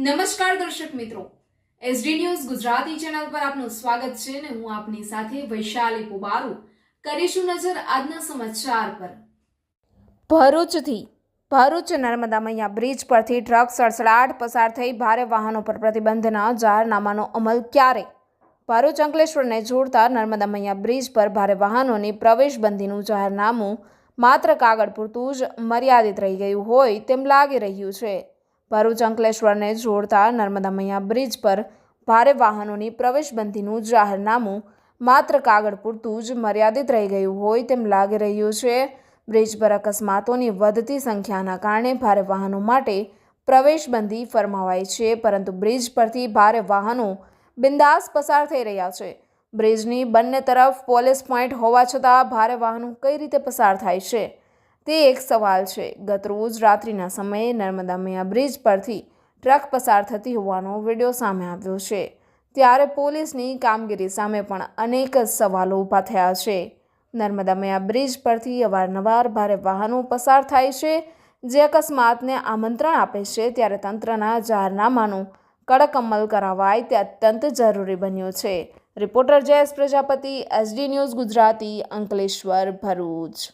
નમસ્કાર દર્શક મિત્રો, એસડી ન્યૂઝ ગુજરાતી ચેનલ પર આપનું સ્વાગત છે અને હું આપની સાથે વૈશાલી પુબારુ કરીશું નજર આજના સમાચાર પર। ભરૂચ નર્મદા મૈયા બ્રિજ પરથી ટ્રક સડસડાટ પસાર થઈ ભારે વાહનો પર પ્રતિબંધના જાહેરનામાનો અમલ ક્યારે? ભરૂચ અંકલેશ્વરને જોડતા નર્મદા મૈયા બ્રિજ પર ભારે વાહનોની પ્રવેશબંધીનું જાહેરનામું માત્ર કાગળ પૂરતું જ મર્યાદિત રહી ગયું હોય તેમ લાગી રહ્યું છે। ભરૂચ અંકલેશ્વરને જોડતા નર્મદા મૈયા બ્રિજ પર ભારે વાહનોની પ્રવેશબંધીનું જાહેરનામું માત્ર કાગળ પૂરતું જ મર્યાદિત રહી ગયું હોય તેમ લાગી રહ્યું છે। બ્રિજ પર અકસ્માતોની વધતી સંખ્યાના કારણે ભારે વાહનો માટે પ્રવેશબંધી ફરમાવાઈ છે, પરંતુ બ્રિજ પરથી ભારે વાહનો બિંદાસ પસાર થઈ રહ્યા છે। બ્રિજની બંને તરફ પોલીસ પોઈન્ટ હોવા છતાં ભારે વાહનો કઈ રીતે પસાર થાય છે તે એક સવાલ છે। ગતરોજ રાત્રિના સમયે નર્મદા મૈયા બ્રિજ પરથી ટ્રક પસાર થતી હોવાનો વિડીયો સામે આવ્યો છે, ત્યારે પોલીસની કામગીરી સામે પણ અનેક સવાલો ઊભા થયા છે। નર્મદા મૈયા બ્રિજ પરથી અવારનવાર ભારે વાહનો પસાર થાય છે, જે અકસ્માતને આમંત્રણ આપે છે, ત્યારે તંત્રના જાહેરનામાનો કડક અમલ કરાવાય તે અત્યંત જરૂરી બન્યું છે। Reporter Jayesh Prajapati, SD News Gujarati, Ankleshwar, Bharuch.